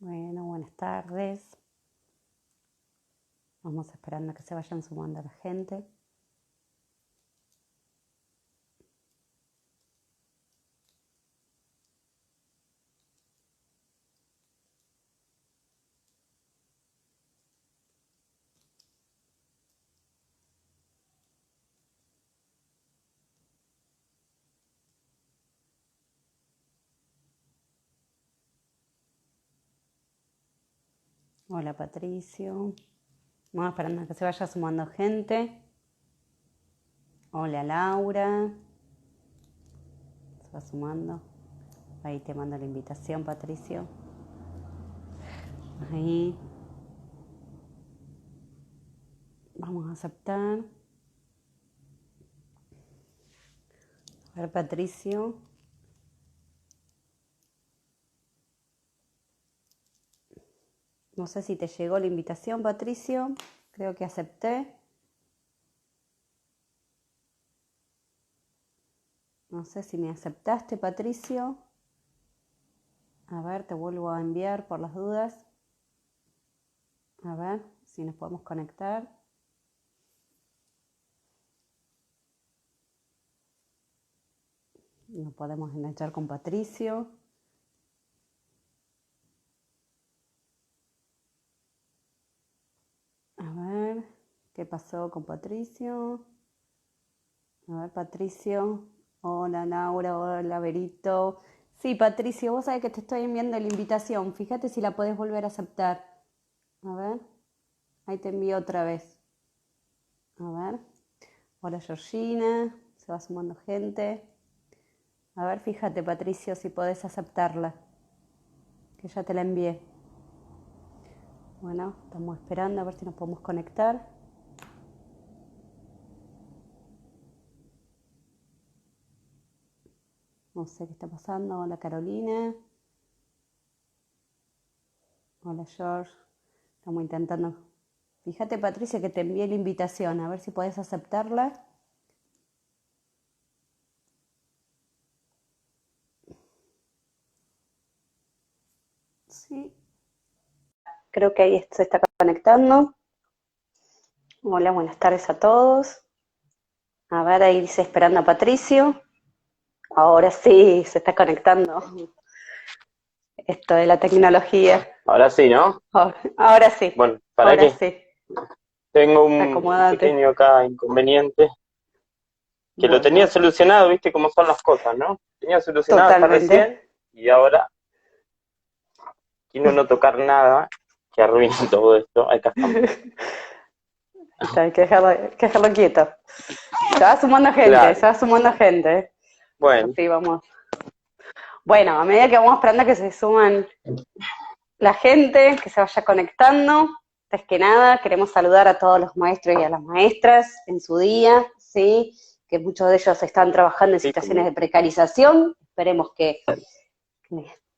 Bueno, buenas tardes. Vamos esperando a que se vayan sumando la gente. Hola Patricio. Vamos esperando a que se vaya sumando gente. Hola Laura. Se va sumando. Ahí te mando la invitación, Patricio. Ahí. Vamos a aceptar. A ver, Patricio. No sé si te llegó la invitación, Patricio. Creo que acepté. No sé si me aceptaste, Patricio. A ver, te vuelvo a enviar por las dudas. A ver si nos podemos conectar. Nos podemos enganchar con Patricio. A ver, ¿qué pasó con Patricio? A ver, Patricio. Hola, Laura. Hola, Berito. Sí, Patricio, vos sabés que te estoy enviando la invitación. Fíjate si la podés volver a aceptar. A ver, ahí te envío otra vez. A ver. Hola, Georgina. Se va sumando gente. A ver, fíjate, Patricio, si podés aceptarla. Que ya te la envié. Bueno, estamos esperando a ver si nos podemos conectar. No sé qué está pasando. Hola, Carolina. Hola, George. Estamos intentando. Fíjate, Patricia, que te envié la invitación. A ver si podés aceptarla. Sí. Creo que ahí se está conectando. Hola, buenas tardes a todos. A ver, ahí dice esperando a Patricio. Ahora sí, se está conectando. Esto de la tecnología. Ahora sí, ¿no? Ahora sí. Bueno, ¿para Ahora qué? sí. Tengo un Acomódate. pequeño acá inconveniente que lo tenía Bueno, solucionado, viste cómo son las cosas, ¿no? Tenía solucionado hasta totalmente. recién y ahora quiero no tocar nada que arruine todo esto. Acá estamos. Está, hay que dejarlo quieto. Se va sumando gente, Claro. se va sumando gente. Bueno, Así vamos. Bueno, a medida que vamos esperando que se suman la gente, que se vaya conectando, antes que nada queremos saludar a todos los maestros y a las maestras en su día, ¿sí? Que muchos de ellos están trabajando en sí, situaciones de precarización. Esperemos que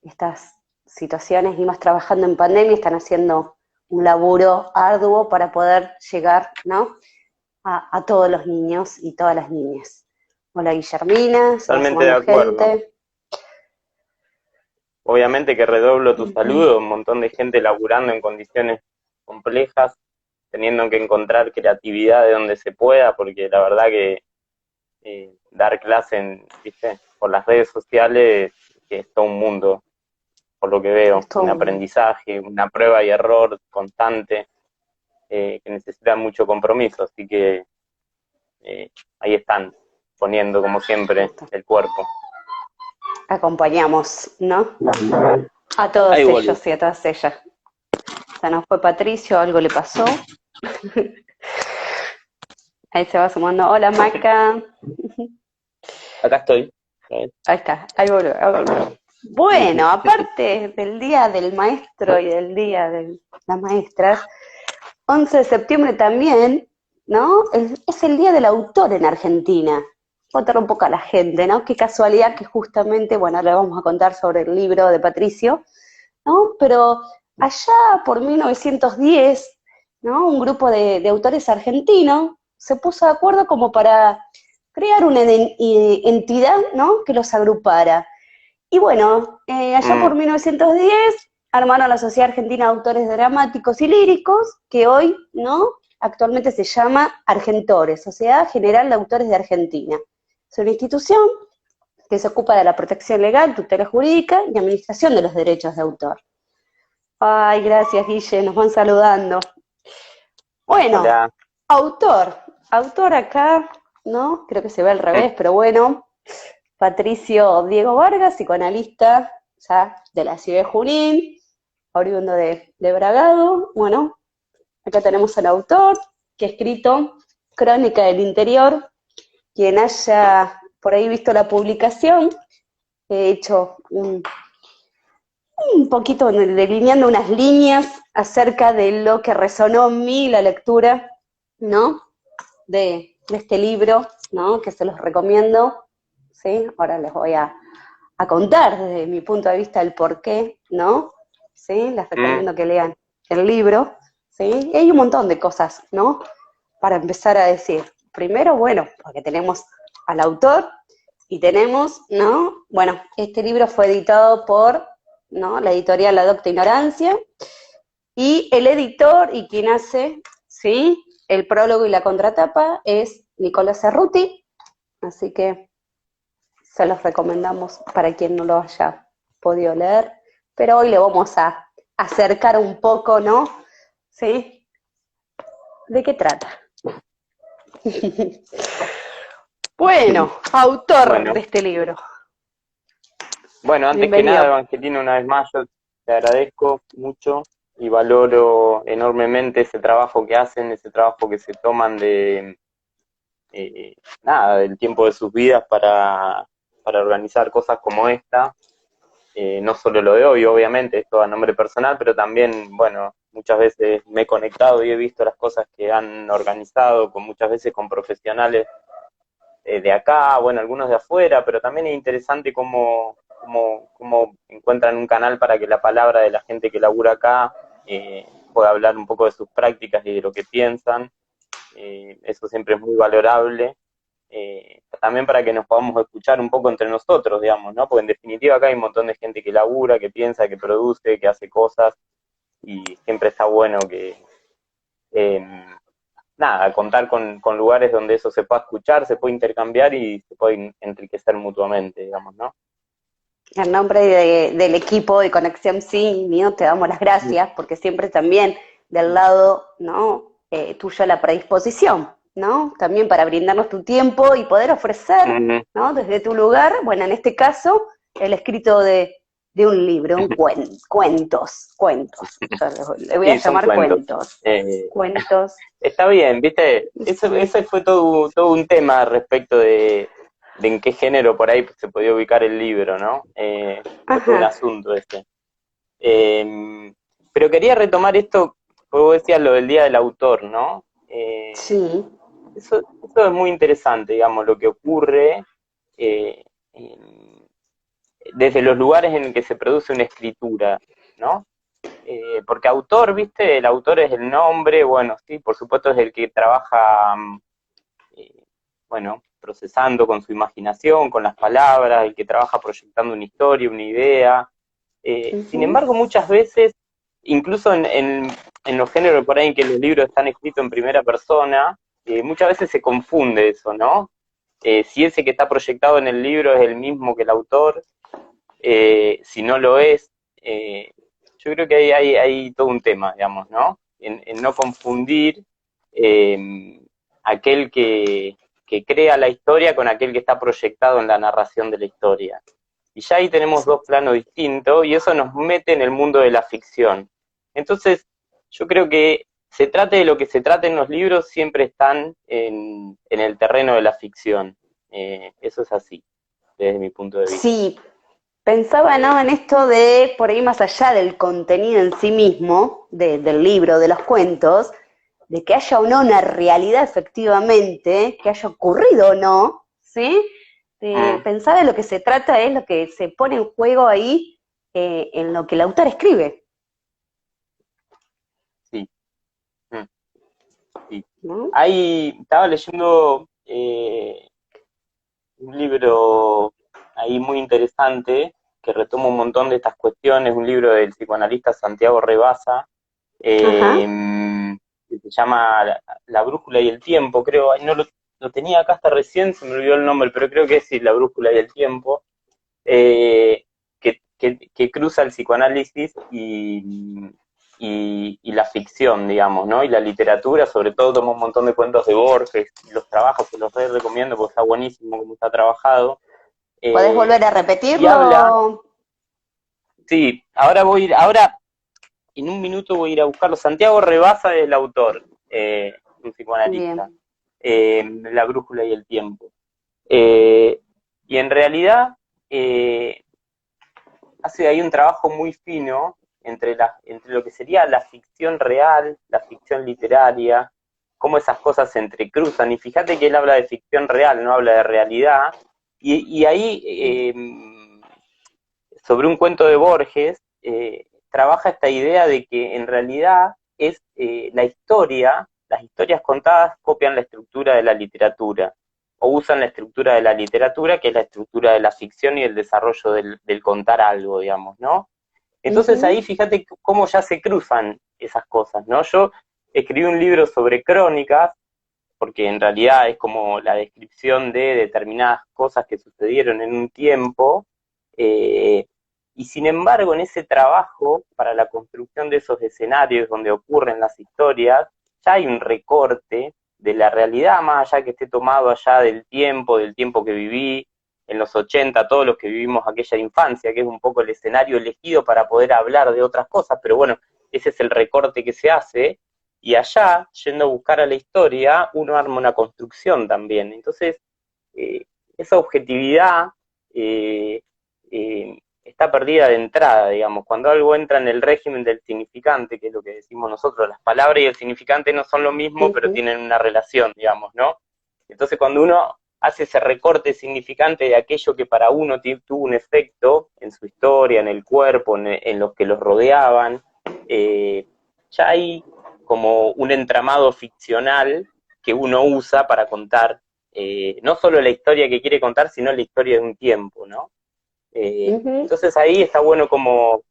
estas situaciones, y más trabajando en pandemia, están haciendo un laburo arduo para poder llegar, ¿no?, a todos los niños y todas las niñas. Hola Guillermina, se va totalmente de sumando acuerdo. gente. Obviamente que redoblo tu saludo, un montón de gente laburando en condiciones complejas, teniendo que encontrar creatividad de donde se pueda, porque la verdad que dar clase ¿viste? Por las redes sociales, que es todo un mundo, por lo que veo, Esto un aprendizaje, una prueba y error constante, que necesita mucho compromiso, así que eh, ahí están, poniendo como siempre el cuerpo. acompañamos, ¿no? A todos Ahí volví. ellos y a todas ellas. Se nos fue Patricio, algo le pasó. Ahí se va sumando. Hola Maca. Acá estoy. Ahí está, ahí volvió, ahí volvió. Bueno, aparte del Día del Maestro y del Día de las Maestras, 11 de septiembre también, ¿no? Es el Día del Autor en Argentina. Contar un poco a la gente, ¿no? Qué casualidad que justamente, bueno, ahora vamos a contar sobre el libro de Patricio, ¿no? Pero allá por 1910, ¿no? Un grupo de autores argentinos se puso de acuerdo como para crear una entidad, ¿no?, que los agrupara. Y bueno, allá por Mm, 1910 armaron la Sociedad Argentina de Autores Dramáticos y Líricos, que hoy, ¿no? Actualmente se llama Argentores, Sociedad General de Autores de Argentina. Es una institución que se ocupa de la protección legal, tutela jurídica y administración de los derechos de autor. Ay, gracias, Guille, nos van saludando. Bueno, Hola. autor acá, ¿no? Creo que se ve al revés, pero bueno. Patricio Diego Vargas, psicoanalista ya de la ciudad de Junín, oriundo de Bragado. Bueno, acá tenemos al autor que ha escrito Crónica del Interior. Quien haya por ahí visto la publicación, he hecho un poquito delineando unas líneas acerca de lo que resonó en mí la lectura, ¿no? De este libro, ¿no? Que se los recomiendo, ¿sí? Ahora les voy a contar desde mi punto de vista el porqué, ¿no? ¿Sí? Les recomiendo que lean el libro, ¿sí? Y hay un montón de cosas, ¿no? Para empezar a decir. Primero, bueno, porque tenemos al autor y tenemos, ¿no? Bueno, este libro fue editado por, ¿no? La editorial La Docta Ignorancia, y el editor y quien hace, ¿sí? El prólogo y la contratapa es Nicolás Cerruti, así que se los recomendamos para quien no lo haya podido leer, pero hoy le vamos a acercar un poco, ¿no? ¿Sí? ¿De qué trata? Bueno, autor de este libro. Bueno, antes que Bienvenido. nada, Evangelina, una vez más, yo te agradezco mucho y valoro enormemente ese trabajo que hacen, ese trabajo que se toman de, nada, del tiempo de sus vidas para organizar cosas como esta. No solo lo de hoy, obviamente, esto a nombre personal, pero también, bueno, muchas veces me he conectado y he visto las cosas que han organizado, muchas veces con profesionales de acá, bueno, algunos de afuera, pero también es interesante cómo encuentran un canal para que la palabra de la gente que labura acá pueda hablar un poco de sus prácticas y de lo que piensan. Eso siempre es muy valorable. También para que nos podamos escuchar un poco entre nosotros, digamos, ¿no? Porque en definitiva acá hay un montón de gente que labura, que piensa, que produce, que hace cosas, y siempre está bueno que, eh, nada, contar con lugares donde eso se pueda escuchar, se puede intercambiar y se puede enriquecer mutuamente, digamos, ¿no? En nombre del equipo de Conexión Sí, mío, te damos las gracias, porque siempre también del lado, ¿no? Tuyo la predisposición, ¿no? También para brindarnos tu tiempo y poder ofrecer, ¿no? Desde tu lugar, bueno, en este caso, el escrito de un libro, cuentos. Yo le voy a Sí, son llamar cuentos. cuentos. Cuentos. Está bien, viste, Sí. eso fue todo un tema respecto de en qué género por ahí se podía ubicar el libro, ¿no? Fue todo un Ajá. asunto ese. Pero quería retomar esto, porque vos decías lo del Día del Autor, ¿no? Sí. Eso es muy interesante, digamos, lo que ocurre eh, desde los lugares en que se produce una escritura, ¿no? Porque autor, viste, el autor es el nombre, bueno, sí, por supuesto es el que trabaja, eh, bueno, procesando con su imaginación, con las palabras, el que trabaja proyectando una historia, una idea. Sin Uh-huh. embargo, muchas veces, incluso en los géneros por ahí en que los libros están escritos en primera persona, muchas veces se confunde eso, ¿no? Si ese que está proyectado en el libro es el mismo que el autor, si no lo es, yo creo que hay todo un tema, digamos, ¿no? En no confundir eh, aquel que crea la historia con aquel que está proyectado en la narración de la historia. Y ya ahí tenemos dos planos distintos y eso nos mete en el mundo de la ficción. Entonces, yo creo que se trate de lo que se trate en los libros, siempre están en el terreno de la ficción. Eso es así, desde mi punto de vista. Sí, pensaba, ¿no? En esto de, por ahí más allá del contenido en sí mismo, del libro, de los cuentos, de que haya o no una realidad efectivamente, que haya ocurrido o no, ¿sí? Mm, Pensar en lo que se trata es lo que se pone en juego ahí en lo que el autor escribe, sí. Mm, sí. ¿no? Ahí estaba leyendo un libro ahí muy interesante que retoma un montón de estas cuestiones, un libro del psicoanalista Santiago Rebasa, Ajá, que se llama La brújula y el tiempo, creo. Ay, no lo tenía acá hasta recién, se me olvidó el nombre, pero creo que es sí, La brújula y el tiempo, que cruza el psicoanálisis y la ficción, digamos, ¿no? Y la literatura, sobre todo toma un montón de cuentos de Borges, y los trabajos que los recomiendo porque está buenísimo como está trabajado. ¿podés Eh, volver a y habla, repetirlo? sí, ahora ahora en un minuto voy a ir a buscarlo. Santiago Rebasa es el autor, un psicoanalista, Bien. La brújula y el tiempo. Eh, y en realidad hace ahí un trabajo muy fino entre lo que sería la ficción real, la ficción literaria, cómo esas cosas se entrecruzan. Y fíjate que él habla de ficción real, no habla de realidad. Y ahí, sobre un cuento de Borges, trabaja esta idea de que en realidad es la historia, las historias contadas copian la estructura de la literatura, o usan la estructura de la literatura, que es la estructura de la ficción y el desarrollo del contar algo, digamos, ¿no? Entonces ahí Ujú. fíjate cómo ya se cruzan esas cosas, ¿no? Yo escribí un libro sobre crónicas, porque en realidad es como la descripción de determinadas cosas que sucedieron en un tiempo, eh, y sin embargo en ese trabajo para la construcción de esos escenarios donde ocurren las historias, ya hay un recorte de la realidad, más allá que esté tomado allá del tiempo que viví en los 80, todos los que vivimos aquella infancia, que es un poco el escenario elegido para poder hablar de otras cosas, pero bueno, ese es el recorte que se hace, y allá, yendo a buscar a la historia, uno arma una construcción también. Entonces, eh, esa objetividad eh, está perdida de entrada, digamos. Cuando algo entra en el régimen del significante, que es lo que decimos nosotros, las palabras y el significante no son lo mismo, pero Ujú. tienen una relación, digamos, ¿no? Entonces, cuando uno hace ese recorte significante de aquello que para uno tuvo un efecto en su historia, en el cuerpo, en los que los rodeaban, ya hay como un entramado ficcional que uno usa para contar no solo la historia que quiere contar, sino la historia de un tiempo, ¿no? Ujú. Entonces ahí está bueno cómo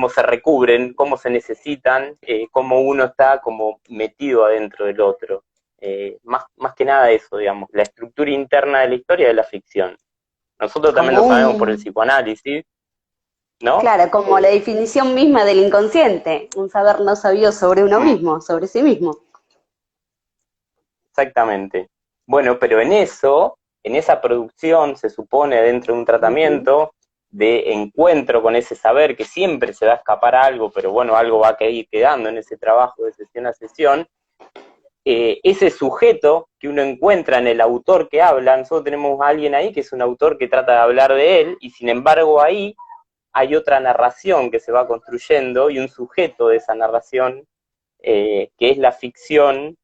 se recubren, cómo se necesitan, cómo uno está como metido adentro del otro. Más que nada eso, digamos, la estructura interna de la historia de la ficción. Nosotros también Como lo sabemos por el un, psicoanálisis, ¿no? claro, como la definición misma del inconsciente, un saber no sabido sobre uno Mm, mismo, sobre sí mismo. exactamente. Bueno, pero en eso, en esa producción, se supone dentro de un Ujú. tratamiento de encuentro con ese saber, que siempre se va a escapar algo, pero bueno, algo va a ir quedando en ese trabajo de sesión a sesión, ese sujeto que uno encuentra en el autor que habla, nosotros tenemos a alguien ahí que es un autor que trata de hablar de él, y sin embargo ahí hay otra narración que se va construyendo y un sujeto de esa narración, que es la ficción,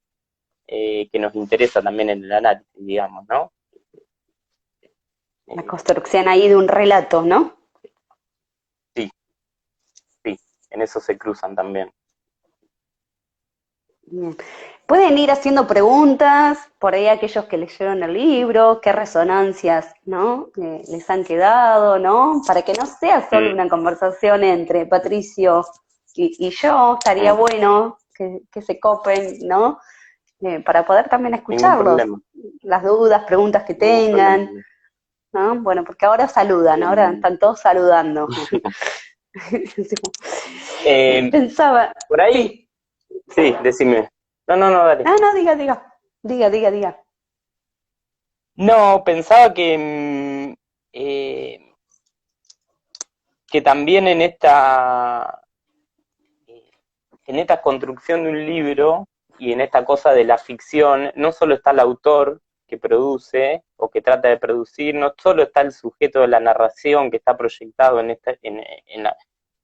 que nos interesa también en el análisis, digamos, ¿no? La Eh, construcción ahí de un relato, ¿no? sí, sí, en eso se cruzan también. Bien. Pueden ir haciendo preguntas, por ahí aquellos que leyeron el libro, qué resonancias, ¿no? Les han quedado, ¿no? Para que no sea solo Mm, una conversación entre Patricio y yo, estaría mm, bueno que se copen, ¿no? Para poder también ningún escucharlos, problema, las dudas, preguntas que ningún problema. tengan, ¿no? Bueno, porque ahora saludan, ahora Eh, están todos saludando. eh, Pensaba, por ahí, sí. sí, decime. No, no, no, dale. Ah, no, diga, diga, diga, diga, diga. No, pensaba que también en esta construcción de un libro y en esta cosa de la ficción, no solo está el autor que produce o que trata de producir, no solo está el sujeto de la narración que está proyectado en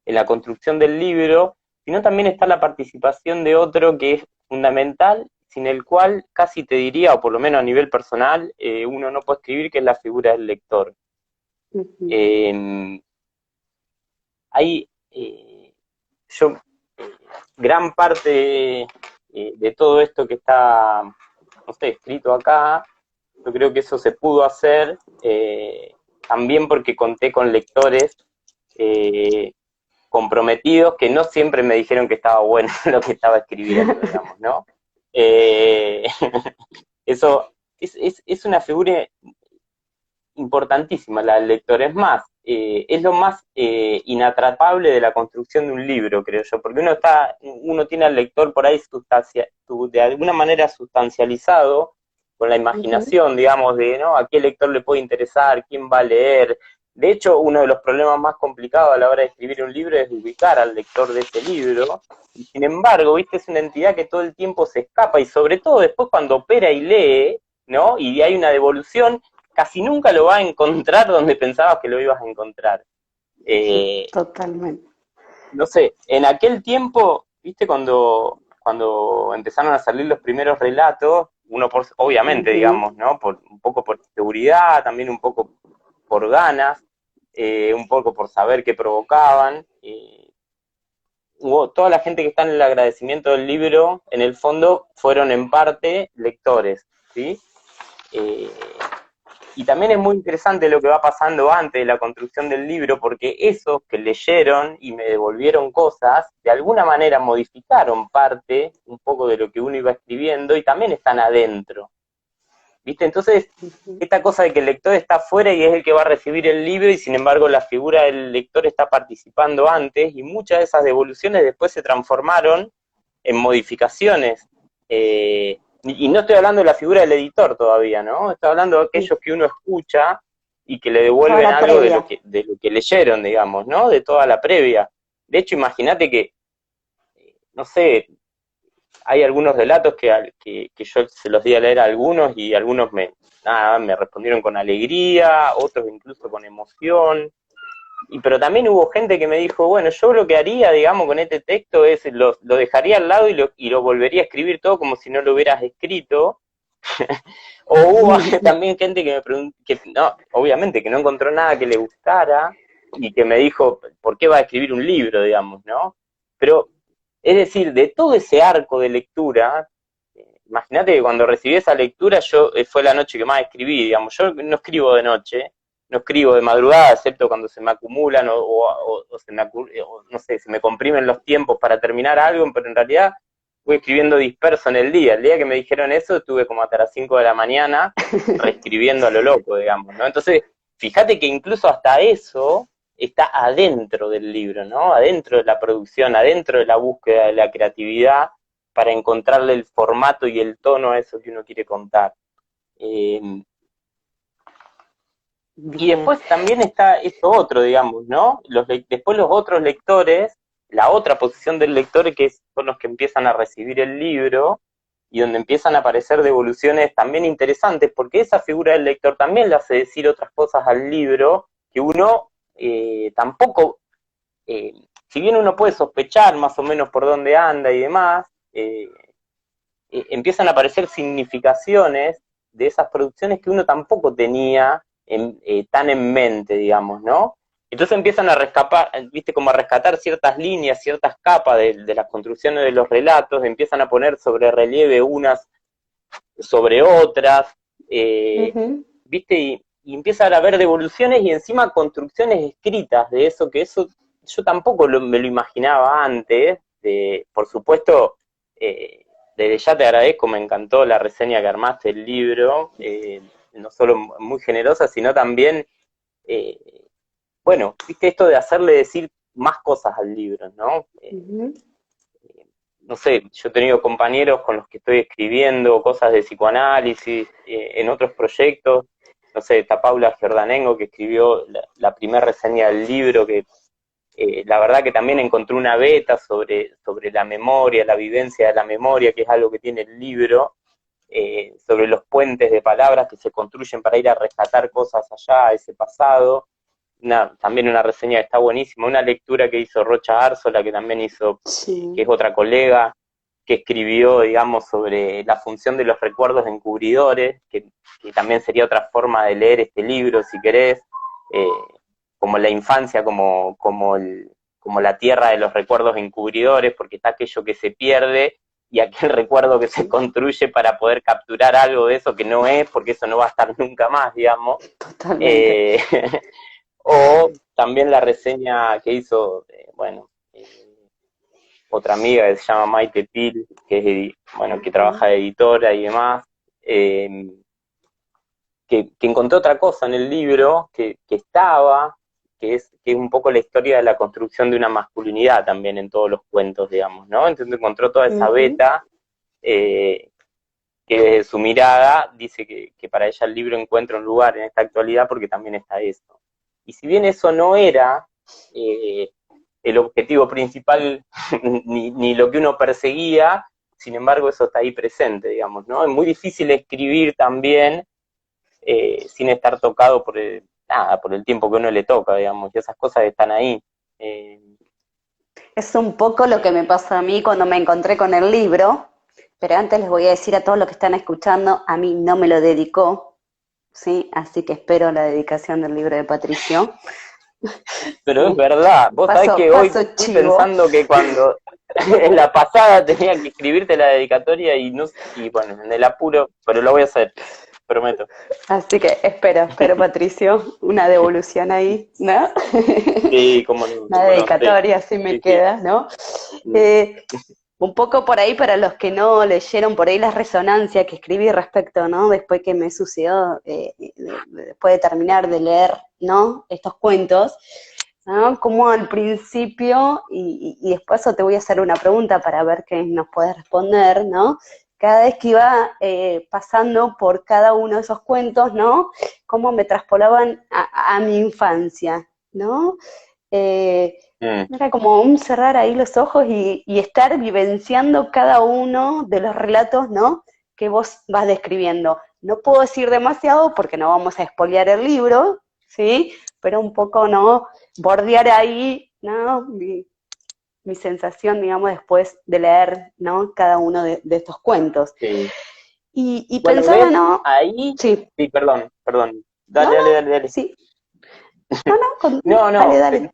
la construcción del libro, sino también está la participación de otro que es fundamental, sin el cual casi te diría, o por lo menos a nivel personal, uno no puede escribir, que es la figura del lector. Ujú. Eh, hay, yo gran parte de todo esto que está, no sé, escrito acá, yo creo que eso se pudo hacer también porque conté con lectores eh, comprometidos que no siempre me dijeron que estaba bueno lo que estaba escribiendo, digamos, ¿no? Eh, eso es una figura importantísima, la del lector. Es más, es lo más inatrapable de la construcción de un libro, creo yo, porque uno tiene al lector por ahí de alguna manera sustancializado con la Ujú. imaginación, digamos, de ¿no? A qué lector le puede interesar, quién va a leer. De hecho, uno de los problemas más complicados a la hora de escribir un libro es ubicar al lector de ese libro. Y sin embargo, viste, es una entidad que todo el tiempo se escapa y sobre todo después cuando opera y lee, ¿no? Y hay una devolución, casi nunca lo va a encontrar donde pensabas que lo ibas a encontrar. Eh, Totalmente. no sé, en aquel tiempo, viste, cuando empezaron a salir los primeros relatos, obviamente, Ujú. digamos, ¿no? Un poco por seguridad, también un poco por ganas, un poco por saber qué provocaban. Toda la gente que está en el agradecimiento del libro, en el fondo, fueron en parte lectores, ¿sí? Eh, y también es muy interesante lo que va pasando antes de la construcción del libro, porque esos que leyeron y me devolvieron cosas, de alguna manera modificaron parte, un poco de lo que uno iba escribiendo, y también están adentro. ¿Viste? Entonces, Ujú. esta cosa de que el lector está afuera y es el que va a recibir el libro, y sin embargo la figura del lector está participando antes, y muchas de esas devoluciones después se transformaron en modificaciones. Y no estoy hablando de la figura del editor todavía, ¿no? Estoy hablando de aquellos que uno escucha y que le Toda devuelven la algo previa. de lo que leyeron, digamos, ¿no? De toda la previa. De hecho, imagínate que, no sé, hay algunos relatos que yo se los di a leer a algunos y algunos me respondieron con alegría, otros incluso con emoción. Pero también hubo gente que me dijo, bueno, yo lo que haría, digamos, con este texto es lo dejaría al lado y lo volvería a escribir todo como si no lo hubieras escrito. O hubo también gente que me preguntó, que no, obviamente que no encontró nada que le gustara y que me dijo, ¿por qué va a escribir un libro, digamos, no? Pero, es decir, de todo ese arco de lectura, imagínate que cuando recibí esa lectura, fue la noche que más escribí, digamos, yo no escribo de noche, no escribo de madrugada, excepto cuando se me acumulan o no sé, se me comprimen los tiempos para terminar algo, pero en realidad voy escribiendo disperso en el día. El día que me dijeron eso, estuve como hasta las 5 de la mañana reescribiendo a lo loco, digamos, ¿no? Entonces, fíjate que incluso hasta eso está adentro del libro, ¿no? Adentro de la producción, adentro de la búsqueda de la creatividad para encontrarle el formato y el tono a eso que uno quiere contar. Eh, y Bien. después también está esto otro, digamos, ¿no? Después los otros lectores, la otra posición del lector son los que empiezan a recibir el libro y donde empiezan a aparecer devoluciones también interesantes, porque esa figura del lector también le hace decir otras cosas al libro que uno tampoco, eh, si bien uno puede sospechar más o menos por dónde anda y demás, empiezan a aparecer significaciones de esas producciones que uno tampoco tenía tan en mente, digamos, ¿no? Entonces empiezan a rescatar, viste, como a rescatar ciertas líneas, ciertas capas de las construcciones de los relatos, empiezan a poner sobre relieve unas sobre otras, eh, Ujú. viste, y empiezan a haber devoluciones y encima construcciones escritas de eso, que eso yo tampoco me lo imaginaba antes. Por supuesto, eh, desde ya te agradezco, me encantó la reseña que armaste del libro, no solo muy generosa, sino también, eh, bueno, viste esto de hacerle decir más cosas al libro, ¿no? Ujú. No sé, yo he tenido compañeros con los que estoy escribiendo cosas de psicoanálisis, en otros proyectos, no sé, está Paula Giordanengo que escribió la primera reseña del libro, que la verdad que también encontré una beta sobre la memoria, la vivencia de la memoria, que es algo que tiene el libro, sobre los puentes de palabras que se construyen para ir a rescatar cosas allá, a ese pasado. También una reseña que está buenísima, una lectura que hizo Rocha Árzola, que también hizo, que es Sí. otra colega, que escribió, digamos, sobre la función de los recuerdos encubridores, que también sería otra forma de leer este libro, si querés, eh, como la infancia, como la tierra de los recuerdos encubridores, porque está aquello que se pierde y aquel recuerdo que se construye para poder capturar algo de eso que no es, porque eso no va a estar nunca más, digamos. Totalmente. Eh, O también la reseña que hizo, otra amiga que se llama Maite Pil, que es, que trabaja de editora y demás, eh, que encontró otra cosa en el libro que estaba, que es un poco la historia de la construcción de una masculinidad también en todos los cuentos, digamos, ¿no? Entonces encontró toda esa beta, que desde su mirada dice que para ella el libro encuentra un lugar en esta actualidad porque también está eso. Y si bien eso no era el objetivo principal ni lo que uno perseguía, sin embargo eso está ahí presente, digamos, ¿no? Es muy difícil escribir también sin estar tocado por el tiempo que uno le toca, digamos, y esas cosas están ahí. Es un poco lo que me pasó a mí cuando me encontré con el libro, pero antes les voy a decir a todos los que están escuchando, a mí no me lo dedicó, ¿sí? Así que espero la dedicación del libro de Patricio. Pero es verdad, vos sabés que hoy estoy pensando que cuando en la pasada tenía que escribirte la dedicatoria y bueno, en el apuro, pero lo voy a hacer, prometo. Así que espero Patricio, una devolución ahí, ¿no? Sí, como no. Una dedicatoria, así me queda, ¿no? Un poco por ahí para los que no leyeron por ahí la resonancia que escribí respecto, ¿no? Después que me sucedió, después de terminar de leer, ¿no? Estos cuentos, ¿no? Como al principio, y después te voy a hacer una pregunta para ver qué nos puedes responder, ¿no? Cada vez que iba pasando por cada uno de esos cuentos, ¿no? Cómo me traspolaban a mi infancia, ¿no? Era como un cerrar ahí los ojos y estar vivenciando cada uno de los relatos, ¿no? Que vos vas describiendo. No puedo decir demasiado porque no vamos a espolear el libro, ¿sí? Pero un poco, ¿no? Bordear ahí, ¿no? Mi sensación, digamos, después de leer, ¿no? Cada uno de estos cuentos. Sí. Y bueno, pensaba, ¿no? Ahí, sí, perdón. Dale. Sí. No, dale.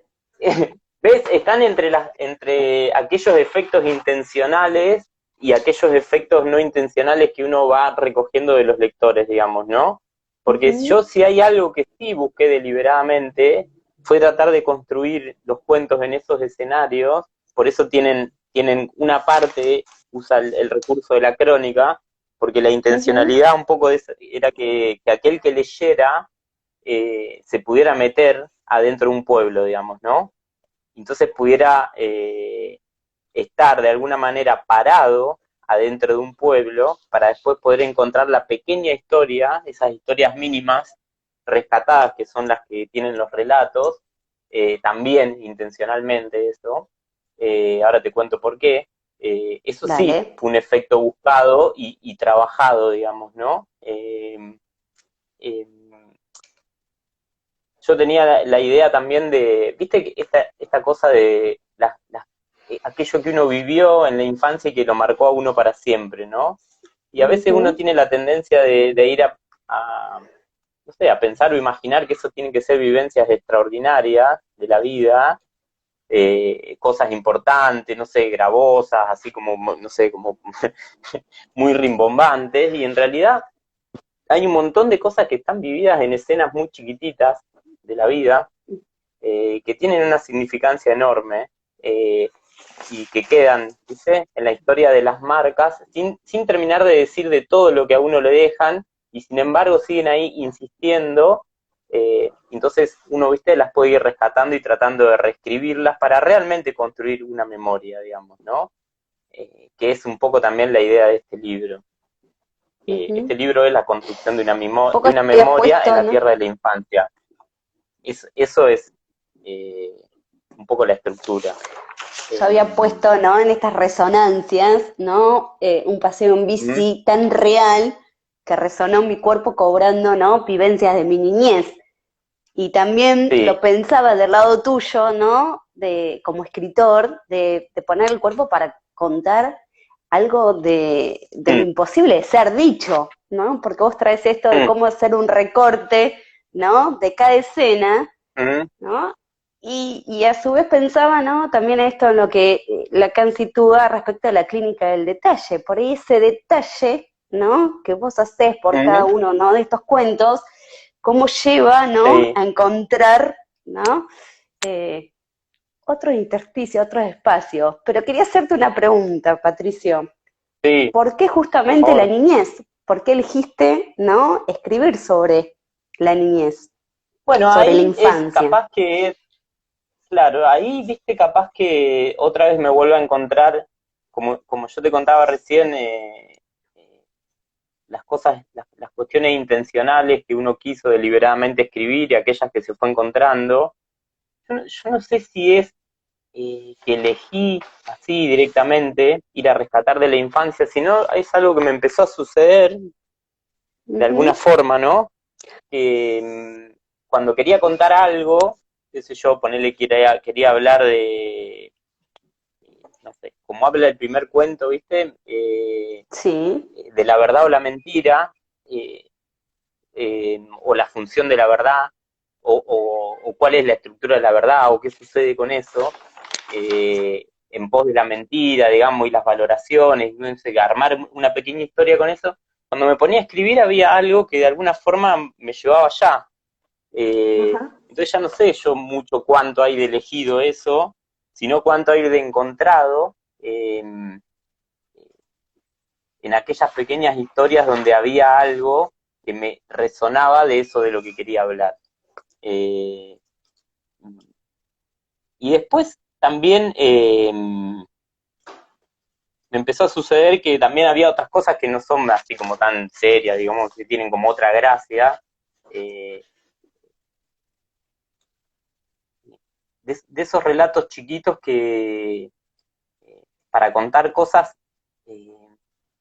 ¿Ves? Están entre aquellos efectos intencionales y aquellos efectos no intencionales que uno va recogiendo de los lectores, digamos, ¿no? Porque yo si hay algo que sí busqué deliberadamente, fue tratar de construir los cuentos en esos escenarios, por eso tienen una parte, usa el recurso de la crónica, porque la intencionalidad un poco era que aquel que leyera se pudiera meter adentro de un pueblo, digamos, ¿no? Entonces pudiera estar de alguna manera parado adentro de un pueblo para después poder encontrar la pequeña historia, esas historias mínimas rescatadas que son las que tienen los relatos, también intencionalmente eso, ahora te cuento por qué, eso sí, fue un efecto buscado y trabajado, digamos, ¿no? Yo tenía la idea también de, viste, que esta cosa de aquello que uno vivió en la infancia y que lo marcó a uno para siempre, ¿no? Y a veces uno tiene la tendencia de ir no sé, a pensar o imaginar que eso tienen que ser vivencias extraordinarias de la vida, cosas importantes, no sé, gravosas, así como, no sé, como muy rimbombantes, y en realidad hay un montón de cosas que están vividas en escenas muy chiquititas de la vida, que tienen una significancia enorme, y que quedan, ¿viste? En la historia de las marcas, sin terminar de decir de todo lo que a uno le dejan, y sin embargo siguen ahí insistiendo, entonces uno, ¿viste? Las puede ir rescatando y tratando de reescribirlas para realmente construir una memoria, digamos, ¿no? Que es un poco también la idea de este libro. Este libro es la construcción de una memoria en la tierra de la infancia. Eso es un poco la estructura. Yo había puesto, ¿no? En estas resonancias, ¿no? Un paseo en bici tan real que resonó en mi cuerpo cobrando, ¿no? Vivencias de mi niñez. Y también lo pensaba del lado tuyo, ¿no? Como escritor, de poner el cuerpo para contar algo de lo imposible de ser dicho, ¿no? Porque vos traes esto de cómo hacer un recorte, ¿no? De cada escena, ¿no? Y a su vez pensaba, ¿no? También esto en lo que Lacan sitúa respecto a la clínica del detalle. Por ahí ese detalle, ¿no? Que vos hacés por cada uno, ¿no? De estos cuentos, cómo lleva, ¿no? A encontrar, ¿no? Eh, Otros intersticios, otros espacios. Pero quería hacerte una pregunta, Patricio. Sí, ¿Por qué por justamente la favor. niñez? ¿Por qué elegiste, ¿no?, escribir sobre la niñez, Bueno, sobre la ahí es infancia? capaz que, claro, ahí viste capaz que otra vez me vuelvo a encontrar, como yo te contaba recién, las cosas, las cuestiones intencionales que uno quiso deliberadamente escribir y aquellas que se fue encontrando. Yo no sé si es que elegí así directamente ir a rescatar de la infancia, sino es algo que me empezó a suceder de alguna Ujú, forma, ¿no? Que cuando quería contar algo, qué sé yo, ponerle quería hablar de, no sé, como habla el primer cuento, ¿viste? sí. De la verdad o la mentira, eh, o la función de la verdad, o cuál es la estructura de la verdad, o qué sucede con eso, en pos de la mentira, digamos, y las valoraciones, no sé, armar una pequeña historia con eso. Cuando me ponía a escribir había algo que de alguna forma me llevaba allá. Ajá. Entonces ya no sé yo mucho cuánto hay de elegido eso, sino cuánto hay de encontrado en aquellas pequeñas historias donde había algo que me resonaba de eso de lo que quería hablar. Eh, y después también me empezó a suceder que también había otras cosas que no son así como tan serias, digamos, que tienen como otra gracia. Eh, de esos relatos chiquitos que para contar cosas eh,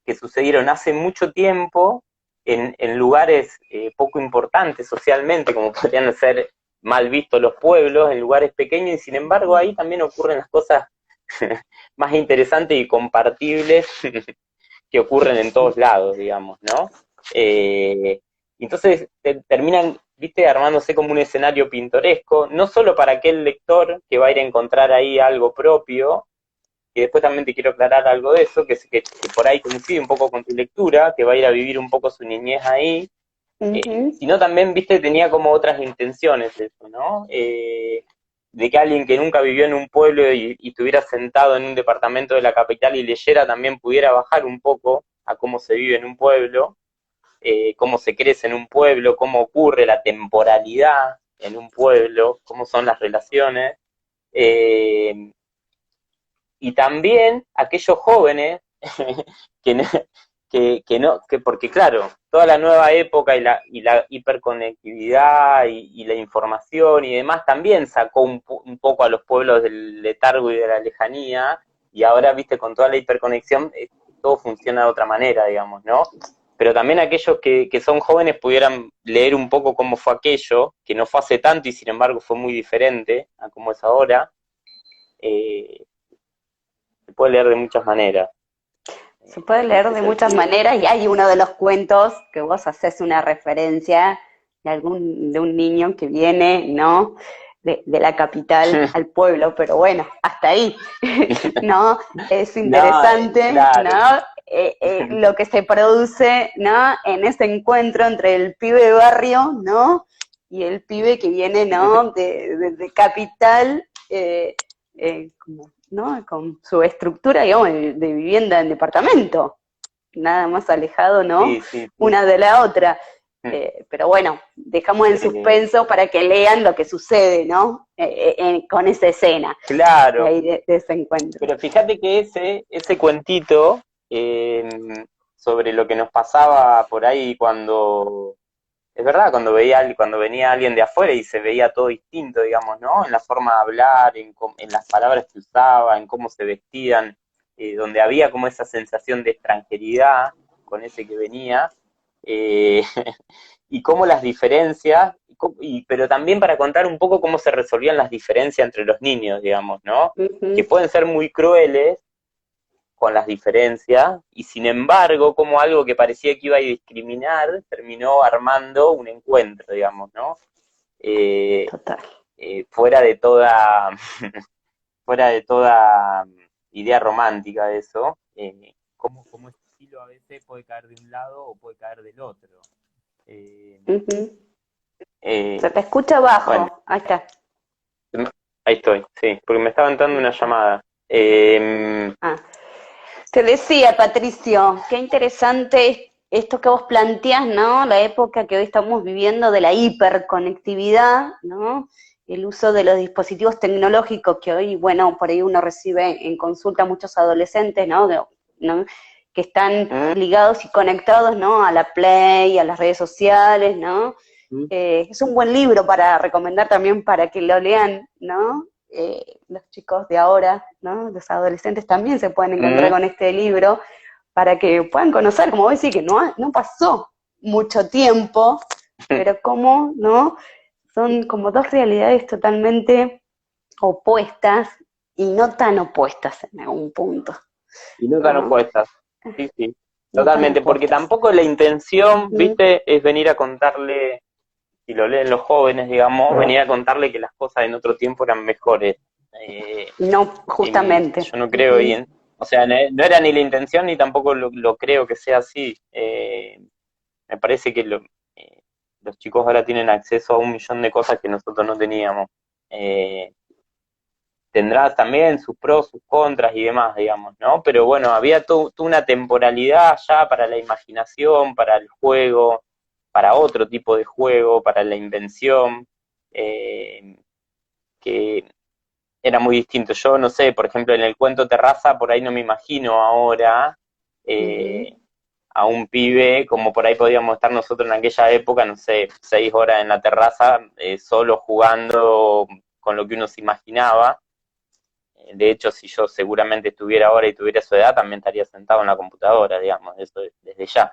que sucedieron hace mucho tiempo en lugares poco importantes socialmente, como podrían ser mal vistos los pueblos, en lugares pequeños, y sin embargo ahí también ocurren las cosas más interesantes y compartibles que ocurren en todos lados, digamos, ¿no? Eh, entonces terminan, viste, armándose como un escenario pintoresco, no solo para aquel lector que va a ir a encontrar ahí algo propio, que después también te quiero aclarar algo de eso, que por ahí coincide un poco con tu lectura, que va a ir a vivir un poco su niñez ahí, Ujú. sino también, viste, tenía como otras intenciones eso, ¿no? De que alguien que nunca vivió en un pueblo y estuviera sentado en un departamento de la capital y leyera también pudiera bajar un poco a cómo se vive en un pueblo, cómo se crece en un pueblo, cómo ocurre la temporalidad en un pueblo, cómo son las relaciones. Eh, y también aquellos jóvenes que, no, que no, que porque claro, toda la nueva época y la hiperconectividad y la información y demás también sacó un poco a los pueblos del letargo y de la lejanía, y ahora, viste, con toda la hiperconexión, todo funciona de otra manera, digamos, ¿no? Pero también aquellos que son jóvenes pudieran leer un poco cómo fue aquello, que no fue hace tanto y sin embargo fue muy diferente a cómo es ahora. eh, Se puede leer de muchas maneras, Se puede en leer ese de muchas sentido. maneras y hay uno de los cuentos que vos haces una referencia de un niño que viene, ¿no? De la capital al pueblo, pero bueno, hasta ahí, ¿no? Es No, interesante, ¿no? claro. Lo que se produce, ¿no? En ese encuentro entre el pibe de barrio, ¿no? Y el pibe que viene, ¿no? De capital, como, ¿no? Con su estructura, digamos, de vivienda en departamento, nada más alejado, ¿no? Sí, sí, sí. Una de la otra. Pero bueno, dejamos en suspenso para que lean lo que sucede, ¿no? Con esa escena de Claro, ahí de ese encuentro. pero fíjate que ese cuentito eh, sobre lo que nos pasaba por ahí cuando, es verdad, cuando venía alguien de afuera y se veía todo distinto, digamos, ¿no? En la forma de hablar, en las palabras que usaba, en cómo se vestían, donde había como esa sensación de extranjeridad con ese que venía, eh, y cómo las diferencias, pero también para contar un poco cómo se resolvían las diferencias entre los niños, digamos, ¿no? Que Ujú. pueden ser muy crueles con las diferencias, y sin embargo, como algo que parecía que iba a discriminar, terminó armando un encuentro, digamos, ¿no? Eh, Total. fuera de toda, fuera de toda idea romántica de eso, cómo ese estilo a veces puede caer de un lado o puede caer del otro. Eh, Ujú. Se eh, te escucha bueno, bajo. Ahí está. Ahí estoy, sí, porque me estaba entrando una llamada. Ah, te decía, Patricio, qué interesante es esto que vos planteás, ¿no? La época que hoy estamos viviendo de la hiperconectividad, ¿no? El uso de los dispositivos tecnológicos que hoy, bueno, por ahí uno recibe en consulta a muchos adolescentes, ¿no? Que están ¿Mm? ligados y conectados, ¿no? A la Play, a las redes sociales, ¿no? Es un buen libro para recomendar también para que lo lean, ¿no? Los chicos de ahora, ¿no? Los adolescentes también se pueden encontrar ¿Mm? con este libro para que puedan conocer, como vos decís, que no pasó mucho tiempo, pero cómo, ¿no? Son como dos realidades totalmente opuestas y no tan opuestas en algún punto, Y no tan ¿no? opuestas. Sí, sí, No tan totalmente, porque opuestas. tampoco la intención, ¿Mm? viste, es venir a contarle, si lo leen los jóvenes, digamos, venir a contarle que las cosas en otro tiempo eran mejores. Eh, No, justamente. yo no creo, o sea, no era ni la intención ni tampoco lo creo que sea así. Me parece que los chicos ahora tienen acceso a un millón de cosas que nosotros no teníamos. Eh, Tendrá también sus pros, sus contras y demás, digamos, ¿no? Pero bueno, había toda una temporalidad ya para la imaginación, para el juego, para otro tipo de juego, para la invención, eh, que era muy distinto. Yo no sé, por ejemplo, en el cuento Terraza, por ahí no me imagino ahora Ujú. a un pibe como por ahí podíamos estar nosotros en aquella época, no sé, 6 horas en la terraza, solo jugando con lo que uno se imaginaba. De hecho, si yo seguramente estuviera ahora y tuviera su edad, también estaría sentado en la computadora, digamos, eso desde ya.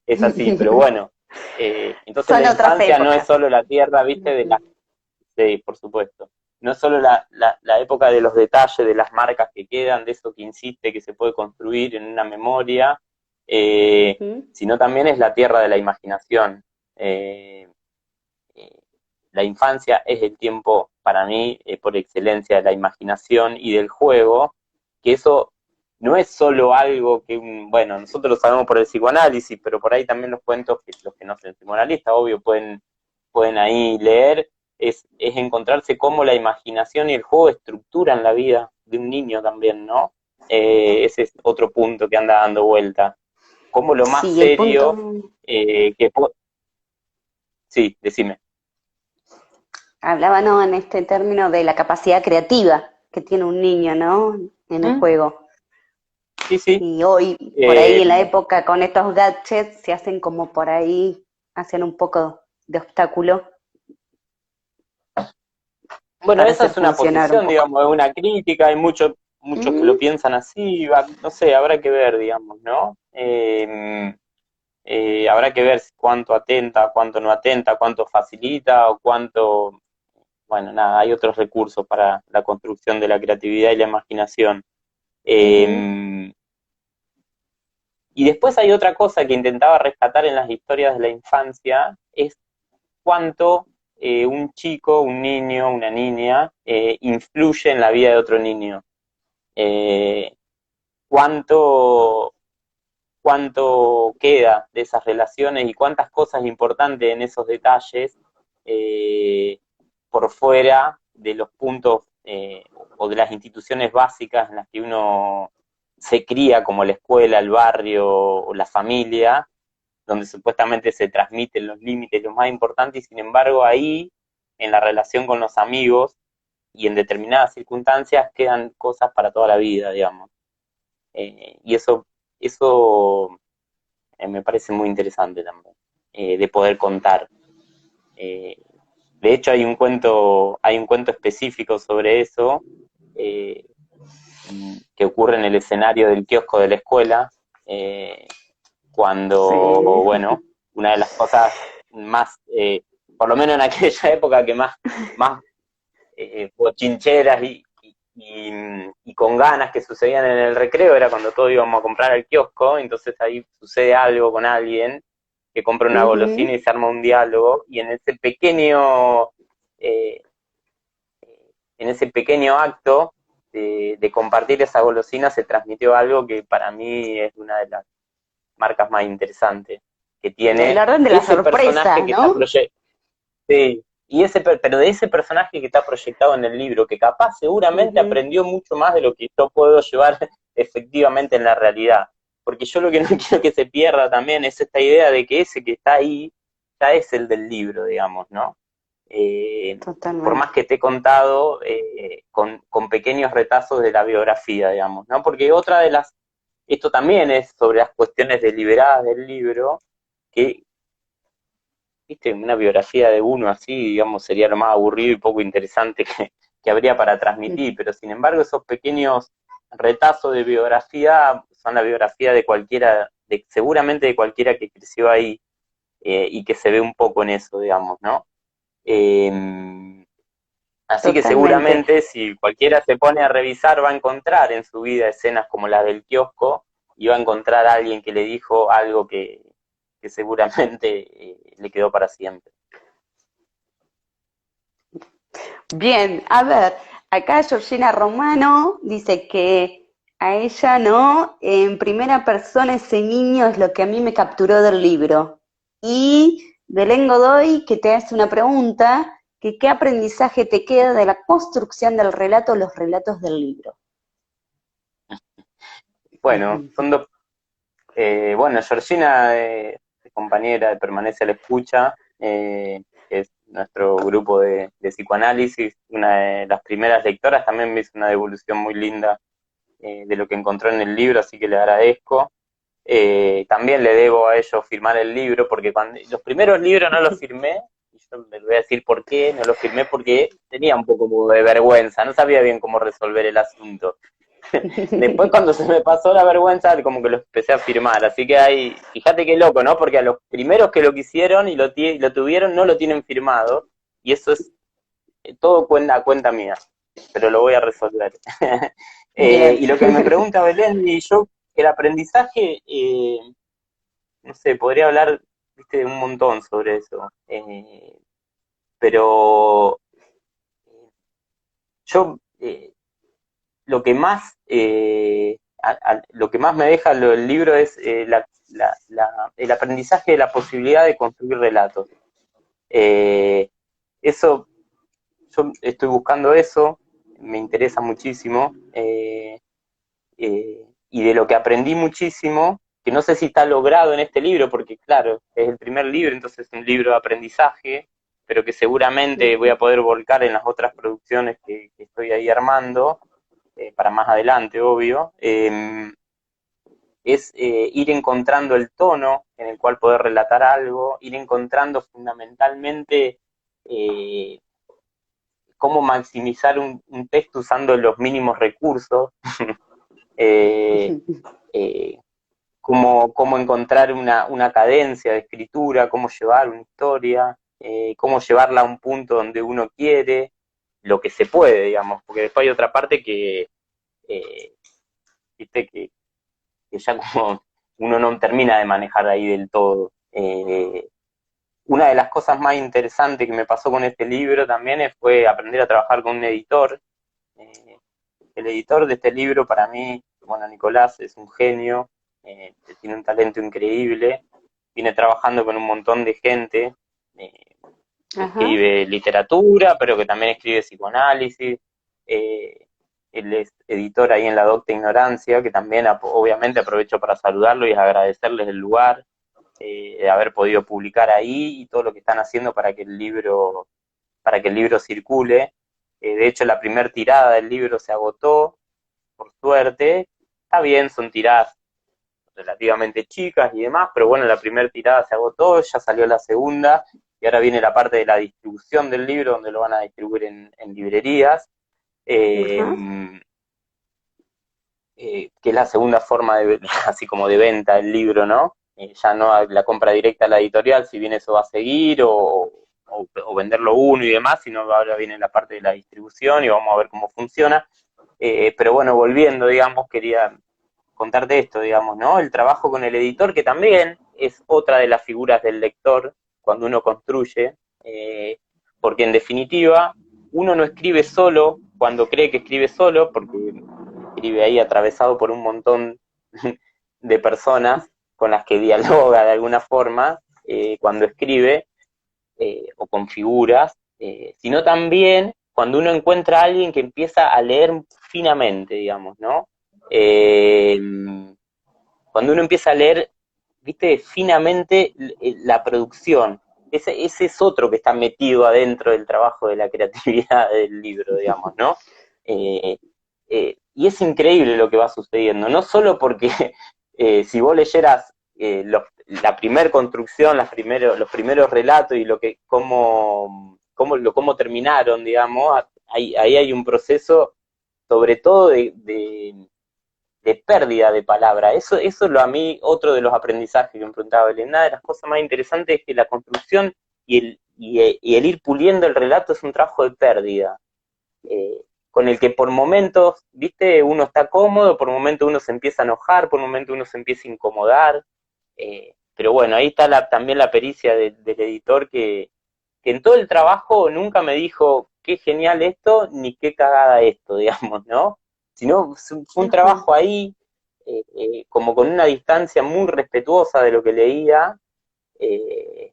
Es así, pero bueno. Entonces Son la otras infancia no es épocas. solo la tierra, viste, Ujú. sí, por supuesto. No es solo la época de los detalles, de las marcas que quedan, de eso que insiste, que se puede construir en una memoria, Ujú. sino también es la tierra de la imaginación. Eh, eh, la infancia es el tiempo, para mí, por excelencia, de la imaginación y del juego, que eso no es solo algo que, bueno, nosotros lo sabemos por el psicoanálisis, pero por ahí también los cuentos, que los que no son psicoanalistas, obvio, pueden ahí leer, es encontrarse cómo la imaginación y el juego estructuran la vida de un niño también, ¿no? Ese es otro punto que anda dando vuelta. Como lo más Sí, el punto, serio que... Sí, decime. hablaba, ¿no? En este término de la capacidad creativa que tiene un niño, ¿no? En el ¿Mm? juego. Sí, sí. Y hoy, por Eh, ahí en la época, con estos gadgets, se hacen como por ahí, hacen un poco de obstáculo bueno, para esa hacer es una funcionar un posición, poco. digamos, es una crítica, hay muchos que lo Mm, piensan así, no sé, habrá que ver, digamos, ¿no? Habrá que ver cuánto atenta, cuánto no atenta, cuánto facilita o cuánto, bueno, nada, hay otros recursos para la construcción de la creatividad y la imaginación. ujú, Eh, y después hay otra cosa que intentaba rescatar en las historias de la infancia, es cuánto un chico, un niño, una niña influye en la vida de otro niño. Eh, cuánto, cuánto queda de esas relaciones y cuántas cosas importantes en esos detalles eh, por fuera de los puntos o de las instituciones básicas en las que uno se cría, como la escuela, el barrio o la familia, donde supuestamente se transmiten los límites, lo más importante, y sin embargo ahí, en la relación con los amigos y en determinadas circunstancias, quedan cosas para toda la vida, digamos. Y eso me parece muy interesante también, de poder contar. Eh, de hecho, hay un cuento específico sobre eso, eh, que ocurre en el escenario del kiosco de la escuela, eh, cuando, sí. bueno, una de las cosas más, por lo menos en aquella época que más bochincheras y con ganas que sucedían en el recreo era cuando todos íbamos a comprar al kiosco, entonces ahí sucede algo con alguien que compra una golosina Ujú. y se arma un diálogo, y eh, en ese pequeño acto de compartir esa golosina se transmitió algo que para mí es una de las marcas más interesantes que El tiene orden de la ese personaje sorpresa, que está ¿no? proyectado. Sí, pero de ese personaje que está proyectado en el libro, que capaz seguramente aprendió mucho más de lo que yo puedo llevar efectivamente en la realidad. Porque yo lo que no quiero que se pierda también es esta idea de que ese que está ahí ya es el del libro, digamos, ¿no? Por más Totalmente. que te he contado con pequeños retazos de la biografía, digamos, ¿no? Porque otra de las, esto también es sobre las cuestiones deliberadas del libro, que, viste, una biografía de uno así, digamos, sería lo más aburrido y poco interesante que habría para transmitir, pero sin embargo esos pequeños retazos de biografía son la biografía de cualquiera, seguramente de cualquiera que creció ahí, y que se ve un poco en eso, digamos, ¿no? Así que Totalmente. seguramente si cualquiera se pone a revisar va a encontrar en su vida escenas como la del kiosco y va a encontrar a alguien que le dijo algo que seguramente le quedó para siempre. Bien, a ver, acá Georgina Romano dice que a ella no, en primera persona ese niño es lo que a mí me capturó del libro. Y Belén Godoy que te hace una pregunta, que qué aprendizaje te queda de la construcción del relato, los relatos del libro. Bueno, son dos. Bueno, Georgina, compañera de Permanece a la Escucha, que es nuestro grupo de psicoanálisis, una de las primeras lectoras, también me hizo una devolución muy linda de lo que encontró en el libro, así que le agradezco. También le debo a ellos firmar el libro, porque cuando los primeros libros no los firmé, y yo les voy a decir por qué, no los firmé porque tenía un poco como de vergüenza, no sabía bien cómo resolver el asunto. Después cuando se me pasó la vergüenza, como que lo empecé a firmar, así que hay, fíjate qué loco, ¿no? Porque a los primeros que lo quisieron y lo tuvieron no lo tienen firmado, y eso es todo cuenta mía, pero lo voy a resolver. Bien. Y lo que me pregunta Belén, y yo, el aprendizaje, no sé, podría hablar, viste, de un montón sobre eso, pero yo lo que más lo que más me deja el libro es el aprendizaje de la posibilidad de construir relatos. Eh, Eso, yo estoy buscando eso, me interesa muchísimo, y de lo que aprendí muchísimo, que no sé si está logrado en este libro, porque claro, es el primer libro, entonces es un libro de aprendizaje, pero que seguramente voy a poder volcar en las otras producciones que estoy ahí armando, para más adelante, obvio, es ir encontrando el tono en el cual poder relatar algo, ir encontrando fundamentalmente eh, cómo maximizar un texto usando los mínimos recursos, eh, eh, cómo encontrar una cadencia de escritura, cómo llevar una historia, cómo llevarla a un punto donde uno quiere, lo que se puede, digamos, porque después hay otra parte eh, viste, que ya como uno no termina de manejar ahí del todo. Una de las cosas más interesantes que me pasó con este libro también fue aprender a trabajar con un editor. Eh, el editor de este libro para mí, bueno, Nicolás es un genio, tiene un talento increíble, viene trabajando con un montón de gente, eh, que Ajá. escribe literatura, pero que también escribe psicoanálisis. Eh, Él es editor ahí en La Docta Ignorancia, que también obviamente aprovecho para saludarlo y agradecerles el lugar, de haber podido publicar ahí y todo lo que están haciendo para que el libro circule. De hecho, la primera tirada del libro se agotó, por suerte. Está bien, son tiradas relativamente chicas y demás, pero bueno, la primera tirada se agotó, ya salió la segunda, y ahora viene la parte de la distribución del libro, donde lo van a distribuir en librerías, eh, Ajá. que es la segunda forma de, así como de venta del libro, ¿no? Ya no la compra directa a la editorial, si bien eso va a seguir, o venderlo uno y demás, sino ahora viene la parte de la distribución y vamos a ver cómo funciona. Pero bueno, volviendo, digamos, quería contarte esto, digamos, ¿no? El trabajo con el editor, que también es otra de las figuras del lector cuando uno construye, porque en definitiva uno no escribe solo cuando cree que escribe solo, porque escribe ahí atravesado por un montón de personas con las que dialoga de alguna forma cuando escribe, o con figuras, sino también cuando uno encuentra a alguien que empieza a leer finamente, digamos, ¿no? Eh, Cuando uno empieza a leer, viste, finamente la producción. Ese es otro que está metido adentro del trabajo de la creatividad del libro, digamos, ¿no? Eh, y es increíble lo que va sucediendo, no solo porque si vos leyeras la primer construcción, los primeros relatos y lo que cómo terminaron, digamos, ahí hay un proceso sobre todo de pérdida de palabra. Eso es lo a mí, otro de los aprendizajes que me preguntaba Belén. Una de las cosas más interesantes es que la construcción y el ir puliendo el relato es un trabajo de pérdida, con el que por momentos, viste, uno está cómodo, por momentos uno se empieza a enojar, por momentos uno se empieza a incomodar, pero bueno, ahí está también la pericia del editor que en todo el trabajo nunca me dijo qué genial esto, ni qué cagada esto, digamos, ¿no? Sino fue un Ujú. trabajo ahí, como con una distancia muy respetuosa de lo que leía, eh,